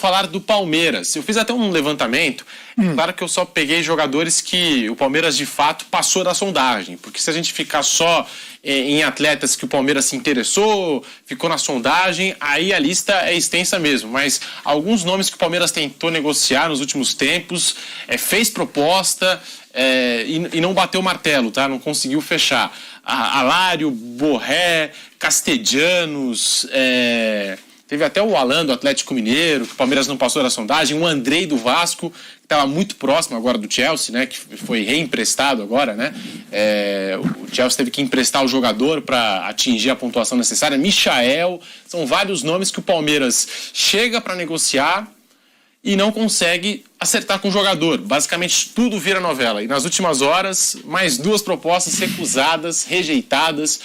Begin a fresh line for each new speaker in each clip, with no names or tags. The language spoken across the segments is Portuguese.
falar do Palmeiras. Eu fiz até um levantamento. Claro que eu só peguei jogadores que o Palmeiras de fato passou da sondagem, porque se a gente ficar só em atletas que o Palmeiras se interessou, ficou na sondagem, aí a lista é extensa mesmo. Mas alguns nomes que o Palmeiras tentou negociar nos últimos tempos, fez proposta e não bateu o martelo, tá? Não conseguiu fechar. Alário, Borré, Castellanos, teve até o Alan do Atlético Mineiro, que o Palmeiras não passou da sondagem, o Andrei do Vasco, que estava muito próximo agora do Chelsea, né, que foi reemprestado agora, né? O Chelsea teve que emprestar o jogador para atingir a pontuação necessária. Michael, são vários nomes que o Palmeiras chega para negociar e não consegue acertar com o jogador. Basicamente, tudo vira novela. E nas últimas horas, mais 2 propostas recusadas, rejeitadas.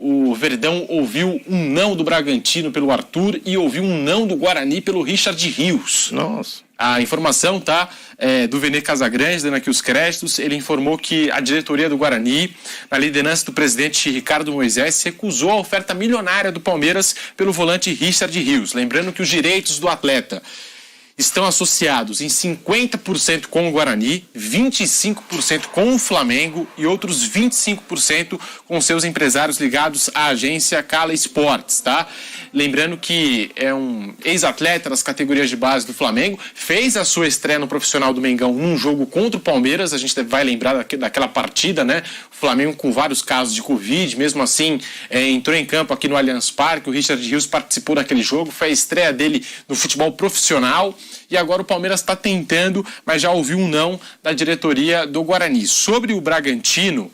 O Verdão ouviu um não do Bragantino pelo Arthur e ouviu um não do Guarani pelo Richard Rios.
Nossa.
A informação do Vene Casagrande, dando aqui os créditos. Ele informou que a diretoria do Guarani, na liderança do presidente Ricardo Moisés, recusou a oferta milionária do Palmeiras pelo volante Richard Rios. Lembrando que os direitos do atleta estão associados em 50% com o Guarani, 25% com o Flamengo e outros 25% com seus empresários ligados à agência Cala Esportes, tá? Lembrando que é um ex-atleta das categorias de base do Flamengo, fez a sua estreia no profissional do Mengão num jogo contra o Palmeiras, a gente vai lembrar daquela partida, né? O Flamengo com vários casos de Covid, mesmo assim entrou em campo aqui no Allianz Parque, o Richard Rios participou daquele jogo, foi a estreia dele no futebol profissional. E agora o Palmeiras está tentando, mas já ouviu um não da diretoria do Guarani. Sobre o Bragantino,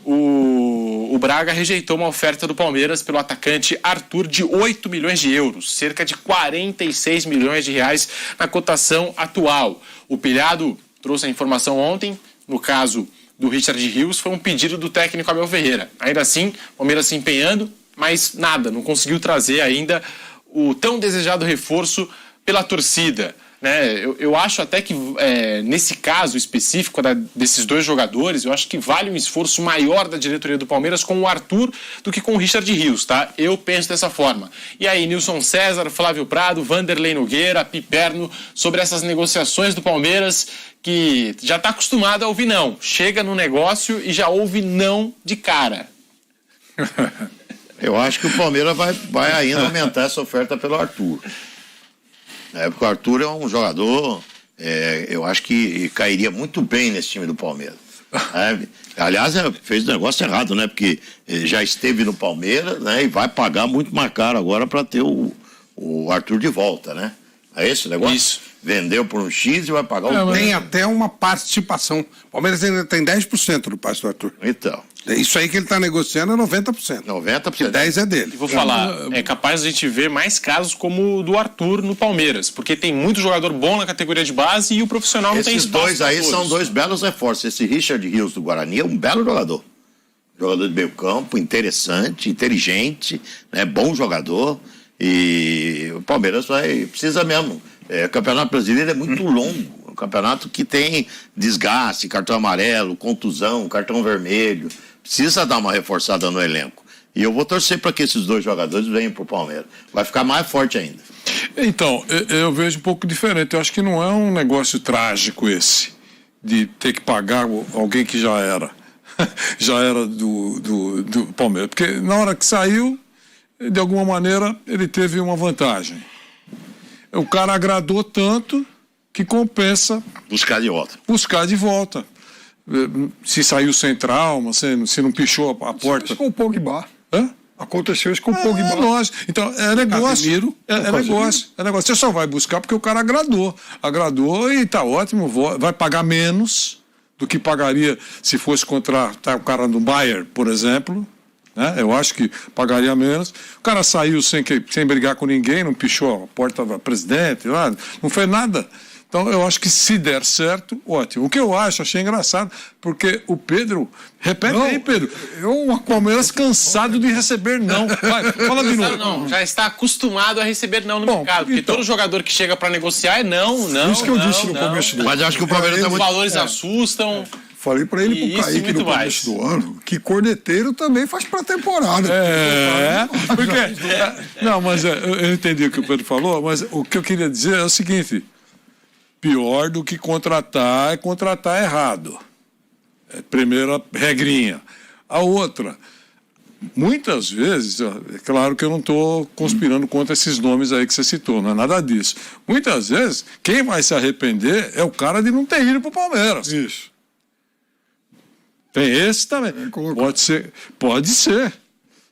o Braga rejeitou uma oferta do Palmeiras pelo atacante Arthur de 8 milhões de euros, cerca de 46 milhões de reais na cotação atual. O Pilhado trouxe a informação ontem, no caso do Richard Rios, foi um pedido do técnico Abel Ferreira. Ainda assim, o Palmeiras se empenhando, mas nada, não conseguiu trazer ainda o tão desejado reforço pela torcida. Né? Eu acho até que nesse caso específico desses 2 jogadores, eu acho que vale um esforço maior da diretoria do Palmeiras com o Arthur do que com o Richard Rios, tá? Eu penso dessa forma. E aí, Nilson César, Flávio Prado, Vanderlei Nogueira, Piperno, sobre essas negociações do Palmeiras, que já está acostumado a ouvir não. Chega no negócio e já ouve não de cara.
Eu acho que o Palmeiras vai ainda aumentar essa oferta pelo Arthur. Porque o Arthur é um jogador, eu acho que cairia muito bem nesse time do Palmeiras. Aliás, fez o negócio errado, né? Porque já esteve no Palmeiras, né? E vai pagar muito mais caro agora para ter o Arthur de volta, né? É esse o negócio?
Isso.
Vendeu por um X e vai pagar o
Tem até uma participação. O Palmeiras ainda tem 10% do passe do Arthur.
Então.
Isso aí que ele está negociando é 90%.
90%.
E 10% é dele.
E vou falar, é capaz a gente ver mais casos como o do Arthur no Palmeiras, porque tem muito jogador bom na categoria de base e o profissional não tem espaço.
Esses dois aí são 2 belos reforços. Esse Richard Rios do Guarani é um belo jogador. Jogador de meio campo, interessante, inteligente, né? Bom jogador. E o Palmeiras precisa mesmo. O Campeonato Brasileiro é muito longo. É um campeonato que tem desgaste, cartão amarelo, contusão, cartão vermelho. Precisa dar uma reforçada no elenco. E eu vou torcer para que esses 2 jogadores venham para o Palmeiras. Vai ficar mais forte ainda.
Então, eu vejo um pouco diferente. Eu acho que não é um negócio trágico esse, de ter que pagar alguém que já era do Palmeiras. Porque na hora que saiu, de alguma maneira, ele teve uma vantagem. O cara agradou tanto que compensa
Buscar de volta.
Se saiu sem trauma, se não pichou a porta.
Isso com o Pogba.
Hã?
Aconteceu isso com o Pogba.
É lógico. Então, é negócio.
Casemiro,
É negócio. Você só vai buscar porque o cara agradou. Agradou e tá ótimo. Vai pagar menos do que pagaria se fosse contratar o cara no Bayern, por exemplo. Né? Eu acho que pagaria menos. O cara saiu sem brigar com ninguém, não pichou a porta do presidente, não fez nada. Então, eu acho que se der certo, ótimo. O que eu achei engraçado, porque o Pedro... Repete aí, Pedro. O Palmeiras cansado de receber não. Vai, fala de novo.
Não, já está acostumado a receber não no mercado. Porque todo jogador que chega para negociar é não.
Isso que eu disse no começo.
Mas eu acho que o Palmeiras
Os valores assustam.
Falei pra ele
E
pro
isso e
Kaique
muito
no
mais.
começo do ano que corneteiro também faz pré-temporada.
Porque, não, mas eu entendi o que o Pedro falou, mas o que eu queria dizer é o seguinte: pior do que contratar é contratar errado. É a primeira regrinha. A outra, muitas vezes, é claro que eu não estou conspirando contra esses nomes aí que você citou, não é nada disso. Muitas vezes, quem vai se arrepender é o cara de não ter ido pro Palmeiras.
Isso.
Tem esse também. Pode ser.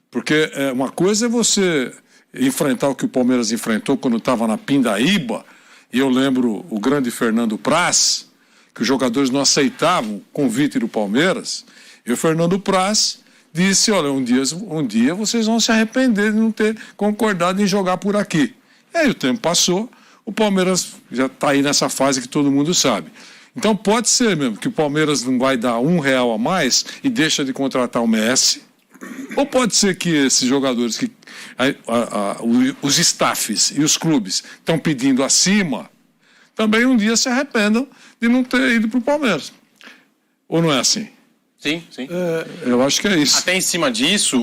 Porque uma coisa é você enfrentar o que o Palmeiras enfrentou quando estava na Pindaíba, e eu lembro o grande Fernando Praz, que os jogadores não aceitavam o convite do Palmeiras, e o Fernando Praz disse: olha, um dia vocês vão se arrepender de não ter concordado em jogar por aqui. E aí o tempo passou, o Palmeiras já está aí nessa fase que todo mundo sabe. Então pode ser mesmo que o Palmeiras não vai dar R$1 a mais e deixa de contratar o Messi, ou pode ser que esses jogadores, que os staffs e os clubes estão pedindo acima, também um dia se arrependam de não ter ido para o Palmeiras. Ou não é assim?
Sim, sim.
Eu acho que é isso.
Até em cima disso,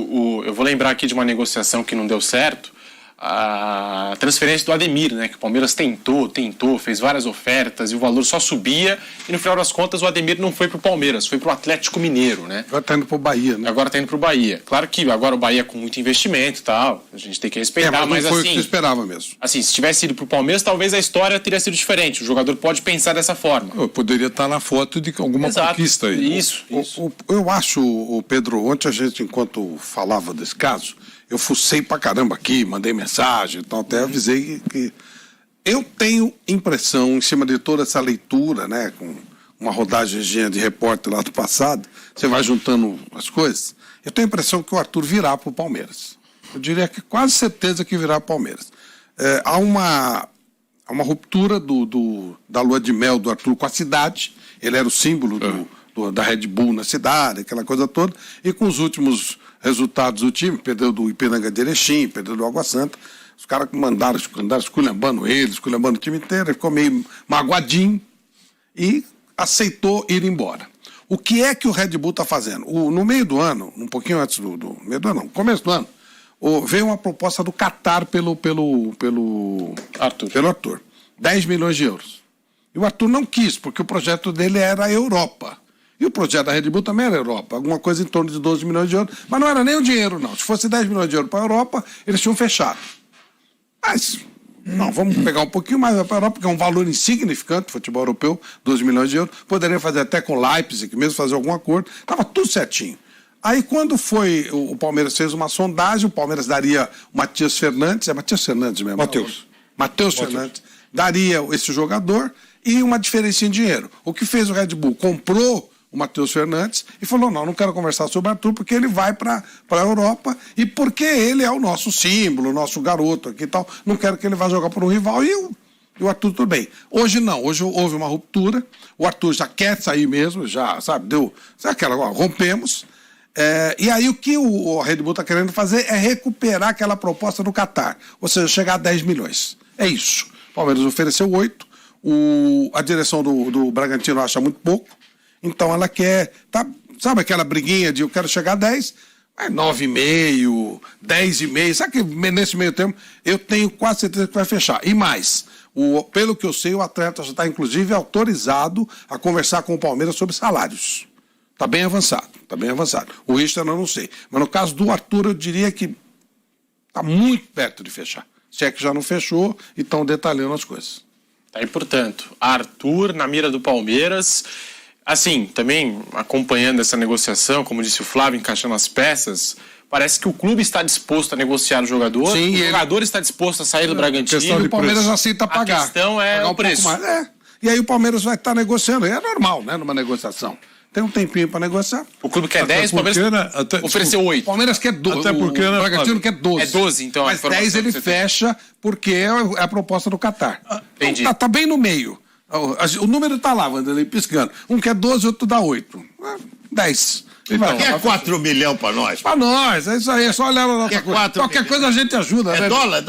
eu vou lembrar aqui de uma negociação que não deu certo, a transferência do Ademir, né? Que o Palmeiras tentou, fez várias ofertas e o valor só subia, e no final das contas o Ademir não foi pro Palmeiras, foi pro Atlético Mineiro, né?
Agora tá indo pro Bahia, né?
Agora tá indo pro Bahia. Claro que agora o Bahia com muito investimento e tal, a gente tem que respeitar,
mas não foi o que
assim,
você esperava mesmo.
assim, se tivesse ido pro Palmeiras, talvez a história teria sido diferente. O jogador pode pensar dessa forma.
Eu poderia estar na foto de alguma conquista aí.
Isso.
Eu acho, o Pedro, ontem a gente, enquanto falava desse caso, eu fucei pra caramba aqui, mandei mensagem, então até avisei que eu tenho impressão, em cima de toda essa leitura, né, com uma rodagemzinha de repórter lá do passado, você vai juntando as coisas, eu tenho a impressão que o Arthur virá pro Palmeiras. Eu diria que quase certeza que virá pro Palmeiras. Há uma ruptura da lua de mel do Arthur com a cidade, ele era o símbolo da Red Bull na cidade, aquela coisa toda, e com os últimos resultados do time, perdeu do Ipiranga de Erechim, perdeu do Água Santa, os caras mandaram esculhambando ele, esculhambando o time inteiro, ele ficou meio magoadinho e aceitou ir embora. O que é que o Red Bull está fazendo? No meio do ano, um pouquinho antes do meio do ano, não, começo do ano, veio uma proposta do Qatar pelo Arthur. 10 milhões de euros. E o Arthur não quis, porque o projeto dele era a Europa. E o projeto da Red Bull também era a Europa, alguma coisa em torno de 12 milhões de euros, mas não era nem o dinheiro, não. Se fosse 10 milhões de euros para a Europa, eles tinham fechado. Mas, não, vamos pegar um pouquinho mais para a Europa, porque é um valor insignificante, futebol europeu, 12 milhões de euros. Poderia fazer até com Leipzig, mesmo fazer algum acordo. Estava tudo certinho. Aí, quando foi, o Palmeiras fez uma sondagem, o Palmeiras daria o Matias Fernandes, é Matias Fernandes mesmo? Matheus Fernandes, daria esse jogador e uma diferença em dinheiro. O que fez o Red Bull? Comprou o Matheus Fernandes e falou: não quero conversar sobre o Arthur porque ele vai para a Europa e porque ele é o nosso símbolo, o nosso garoto aqui e tal. Não quero que ele vá jogar por um rival e o Arthur tudo bem. Hoje não, hoje houve uma ruptura, o Arthur já quer sair mesmo, já, sabe, rompemos. E aí o que o Red Bull está querendo fazer é recuperar aquela proposta do Qatar, ou seja, chegar a 10 milhões. É isso. O Palmeiras ofereceu 8, a direção do Bragantino acha muito pouco. Então ela quer, sabe aquela briguinha de eu quero chegar a 10, 9,5, 10,5, sabe que nesse meio tempo eu tenho quase certeza que vai fechar. E mais, pelo que eu sei, o atleta já está inclusive autorizado a conversar com o Palmeiras sobre salários. Está bem avançado. O Richter eu não sei. Mas no caso do Arthur eu diria que está muito perto de fechar. Se é que já não fechou e estão detalhando as coisas.
Aí, portanto, Arthur na mira do Palmeiras. Assim, também acompanhando essa negociação, como disse o Flávio, encaixando as peças, parece que o clube está disposto a negociar o jogador, o jogador está disposto a sair do Bragantino.
E o Palmeiras aceita pagar.
A questão é o preço.
E aí o Palmeiras vai estar negociando. É normal, né, numa negociação. Tem um tempinho para negociar.
O clube quer 10, o Palmeiras ofereceu 8.
O Palmeiras quer 12.
Até porque
o Bragantino quer 12.
É 12, então.
Mas 10 ele fecha porque é a proposta do Qatar.
Entendi.
Tá bem no meio. O número está lá, Wanderlei, piscando. Um quer 12, outro dá 8. 10.
Então, quer 4 milhões para nós?
Para nós, é isso aí. É só olhar na nossa coisa. Qualquer coisa a gente ajuda.
É dólar?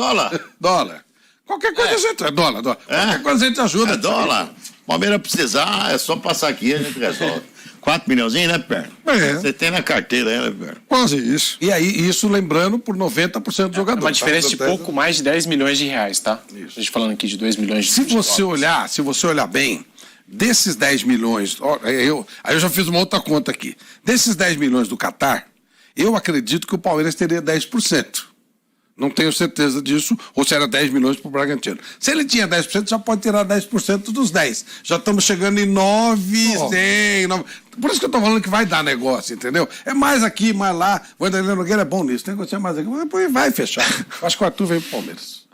Dólar. Qualquer coisa a gente... É dólar. Qualquer coisa a gente ajuda.
É dólar. Palmeiras precisar, é só passar aqui, a gente resolve. 4 milhãozinhos, né, Perna?
É.
Você tem na carteira, né, Perna?
Quase isso.
E aí, isso lembrando por 90% dos jogadores.
Uma diferença de pouco mais de 10 milhões de reais, tá?
Isso.
A gente falando aqui de 2 milhões de
Se você
dólares.
olhar bem, desses 10 milhões, aí eu já fiz uma outra conta aqui. Desses 10 milhões do Catar, eu acredito que o Palmeiras teria 10%. Não tenho certeza disso, ou se era 10 milhões para o Bragantino. Se ele tinha 10%, já pode tirar 10% dos 10. Já estamos chegando em 9,100. Por isso que eu estou falando que vai dar negócio, entendeu? É mais aqui, mais lá. O Vanderlei Nogueira é bom nisso, tem que negociar mais aqui. Mas depois vai fechar. Acho que o Arthur vem para o Palmeiras.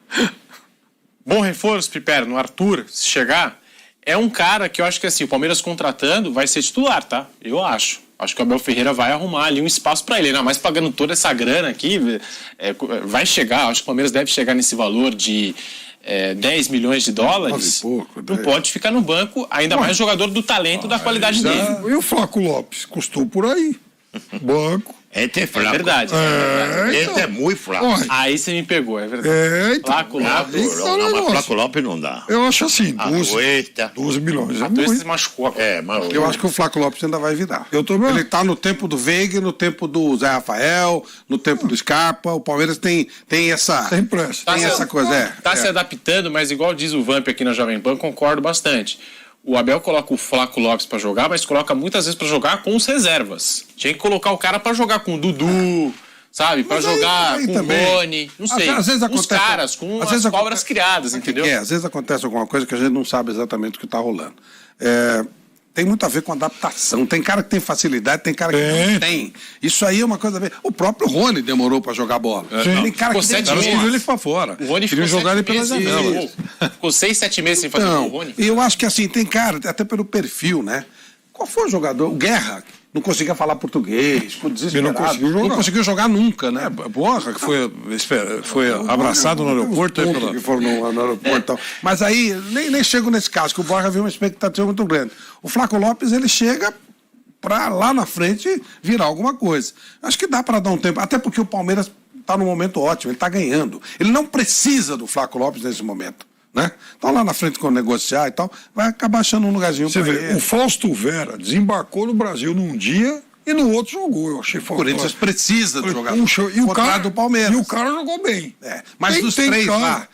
Bom reforço, Piper, no Arthur, se chegar, é um cara que eu acho que assim, o Palmeiras contratando vai ser titular, tá? Eu acho. Acho que o Abel Ferreira vai arrumar ali um espaço para ele, ainda mais pagando toda essa grana aqui, vai chegar, acho que o Palmeiras deve chegar nesse valor de 10 milhões de dólares, não pode ficar no banco, ainda mais jogador do talento, da qualidade dele.
E o Flaco Lopes? Custou por aí. Banco.
Esse é fraco.
É verdade.
Esse é muito fraco.
Olha,
Aí você me pegou, é verdade.
então.
Flaco Lopes.
Não, mas Flaco Lopes não dá.
Eu acho assim,
Aguenta.
12 milhões. É
Então esse
muito.
se machucou.
Mas
Eu acho que o Flaco Lopes ainda vai virar.
Eu também.
Ele tá no tempo do Veiga, no tempo do Zé Rafael, no tempo do Scarpa. O Palmeiras tem essa...
Tem pressa.
Tem essa coisa,
Tá se adaptando, mas igual diz o Vamp aqui na Jovem Pan, concordo bastante. O Abel coloca o Flaco Lopes pra jogar, mas coloca muitas vezes pra jogar com os reservas. Tinha que colocar o cara pra jogar com o Dudu, sabe? Pra
Mas aí-
jogar
aí
com o
também.
Rony, não sei.
Às vezes
os
acontece-
caras, com
às
as
vezes
cobras
acontece-
criadas, entendeu?
Às vezes acontece alguma coisa que a gente não sabe exatamente o que está rolando. Tem muito a ver com adaptação. Tem cara que tem facilidade, tem cara que não tem. Isso aí é uma coisa a ver. O próprio Rony demorou para jogar bola. Tem cara
Ficou
que
7
demora.
meses.
Queriam ele pra fora.
O Rony
Queriam
ficou
jogar ele
7
pela
meses sem
janela.
fazer gol. Ficou 6, 7 meses sem fazer gol, o
Não,
Rony.
e eu acho que assim, tem cara, até pelo perfil, né? Qual foi o jogador? O Guerra, não conseguia falar português, ficou desesperado.
E não conseguiu jogar.
Não conseguiu jogar nunca, né?
Borra, que foi abraçado no aeroporto.
Os tontos que foram no aeroporto e tal. Mas aí, nem chego nesse caso, que o Borja viu uma expectativa muito grande. O Flaco Lopes, ele chega para lá na frente virar alguma coisa. Acho que dá para dar um tempo, até porque o Palmeiras está num momento ótimo, ele está ganhando. Ele não precisa do Flaco Lopes nesse momento. Né? Então lá na frente, quando negociar e tal, vai acabar achando um lugarzinho
Você
para
vê,
ele.
o Fausto Vera desembarcou no Brasil num dia e no outro jogou. Eu achei
O Corinthians precisa do jogador.
E o cara
do Palmeiras.
E o cara jogou bem.
Mas
Tem-
dos
tem
três
cara.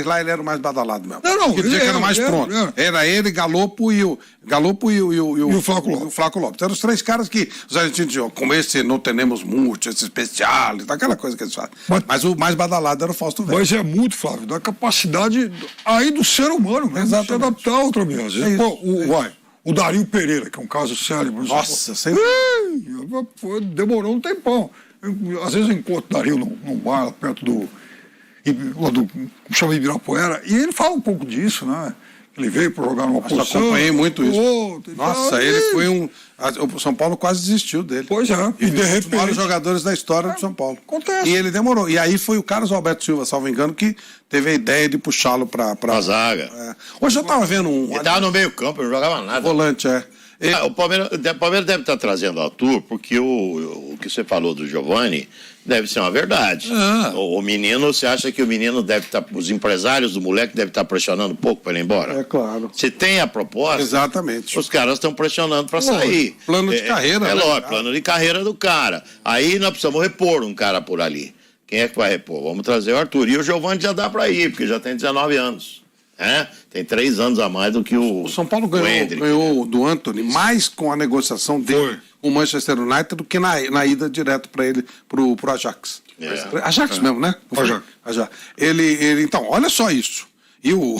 lá, ele era o mais badalado mesmo.
Não,
Quer dizer
ele
que era o mais
era,
pronto.
era.
Era ele, Galopo e o
Flaco Lopes.
o Flaco Lopes. Eram os três caras que os argentinos diziam, como esse não temos muito, esse especial, aquela coisa que eles fazem. Mas o mais badalado era o Fausto Vera.
Mas é muito, Flávio, da capacidade aí do ser humano, mesmo, de se
Exatamente.
adaptar a outra vez. Às vezes,
É isso,
o Dario Pereira, que é um caso sério. por exemplo.
Nossa, sempre.
Demorou um tempão. Às vezes eu encontro o Dario num bar lá perto lá do chama Ibirapuera, e ele fala um pouco disso, né? Ele veio para jogar numa
Eu
posição.
acompanhei muito isso.
outro e
Nossa,
tal,
ele
e-
foi um... O São Paulo quase desistiu dele.
Pois é. E de
Um dos maiores
repente.
jogadores da história do São Paulo.
Acontece.
E ele demorou. E aí foi o Carlos Alberto Silva, salvo engano, que teve a ideia de puxá-lo para
A zaga.
Hoje eu estava vendo um
Ele tava no meio campo, não jogava nada.
volante,
O Palmeiras deve estar trazendo o Arthur, porque o que você falou do Giovani deve ser uma verdade. O menino, você acha que o menino deve estar, os empresários do moleque devem estar pressionando um pouco para ele ir embora?
É claro.
Se tem a proposta,
Exatamente.
os caras estão pressionando para sair.
Plano de carreira,
É
né?
lógico, plano de carreira do cara. Aí nós precisamos repor um cara por ali. Quem é que vai repor? Vamos trazer o Arthur. E o Giovani já dá para ir, porque já tem 19 anos. Tem 3 anos a mais do que o
O São Paulo
o Endrick.
ganhou do Antony mais com a negociação dele com o Manchester United do que na ida direto para ele pro Ajax. Ajax mesmo, né? Ajax. Ele, então, olha só isso. E o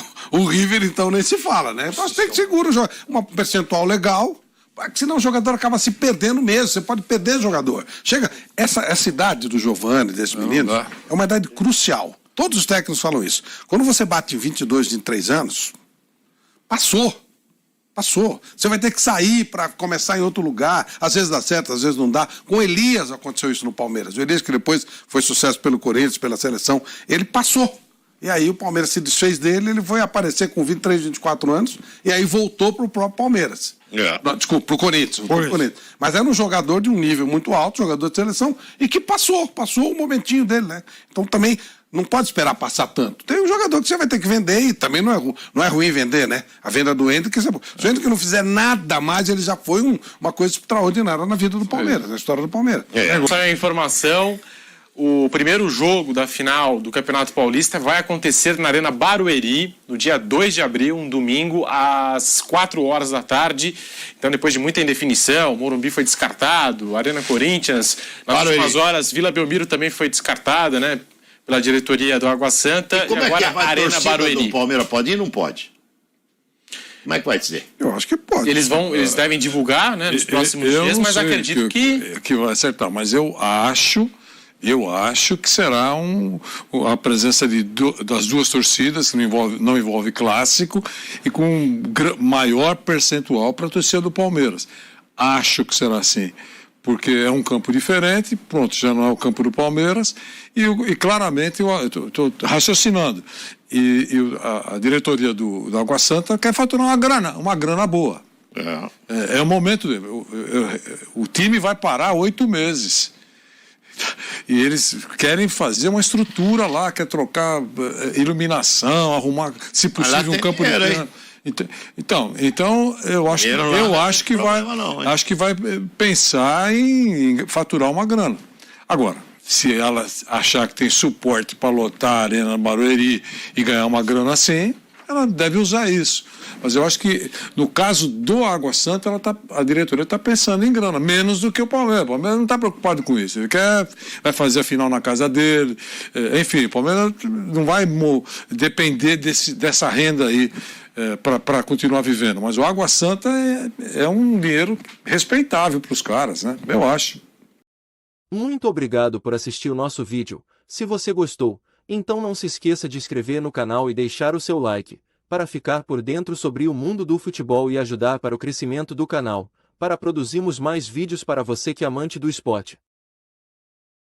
River, então, nem se fala, né? Então você tem que segurar um percentual legal, porque senão o jogador acaba se perdendo mesmo. Você pode perder o jogador. Chega, essa idade do Giovani, desse menino, é uma idade crucial. Todos os técnicos falam isso. Quando você bate em 22, 23 anos, passou. Você vai ter que sair para começar em outro lugar. Às vezes dá certo, às vezes não dá. Com o Elias aconteceu isso no Palmeiras. O Elias, que depois foi sucesso pelo Corinthians, pela seleção, ele passou. E aí o Palmeiras se desfez dele, ele foi aparecer com 23, 24 anos, e aí voltou para o próprio Palmeiras. Não, desculpa, para o Corinthians. Mas era um jogador de um nível muito alto, jogador de seleção, e que passou o momentinho dele, né? Então também Não pode esperar passar tanto. Tem um jogador que você vai ter que vender e também não é ruim vender, né? A venda do Hendrick, se o Hendrick não fizer nada mais, ele já foi uma coisa extraordinária na vida do Palmeiras, na história do Palmeiras.
Só a informação, o primeiro jogo da final do Campeonato Paulista vai acontecer na Arena Barueri, no dia 2 de abril, um domingo, às 4 horas da tarde. Então, depois de muita indefinição, Morumbi foi descartado, Arena Corinthians, nas últimas horas, Vila Belmiro também foi descartada, né? Pela diretoria do Água Santa.
E como
e agora
é que a
Arena Barueri.
do Palmeiras pode ir? Não pode. Como é que vai ser?
Eu acho que pode.
Eles devem divulgar, né, nos próximos dias, mas acredito
que vai acertar. Mas eu acho que será a presença das duas torcidas, que não envolve clássico, e com um maior percentual para a torcida do Palmeiras. Acho que será assim. Porque é um campo diferente, pronto, já não é o campo do Palmeiras, e claramente eu estou raciocinando. A diretoria do Água Santa quer faturar uma grana boa. É o momento dele. O time vai parar 8 meses. E eles querem fazer uma estrutura lá, quer trocar iluminação, arrumar, se possível, um campo de treino. Então eu acho que vai pensar em faturar uma grana. Agora, se ela achar que tem suporte para lotar a Arena Barueri e ganhar uma grana assim, ela deve usar isso. Mas eu acho que, no caso do Água Santa, a diretoria está pensando em grana, menos do que o Palmeiras. O Palmeiras não está preocupado com isso. Ele vai fazer a final na casa dele. Enfim, o Palmeiras não vai depender dessa renda aí para continuar vivendo. Mas o Água Santa é um dinheiro respeitável para os caras, né? Eu acho.
Muito obrigado por assistir o nosso vídeo. Se você gostou, então não se esqueça de inscrever no canal e deixar o seu like, para ficar por dentro sobre o mundo do futebol e ajudar para o crescimento do canal, para produzirmos mais vídeos para você que é amante do esporte.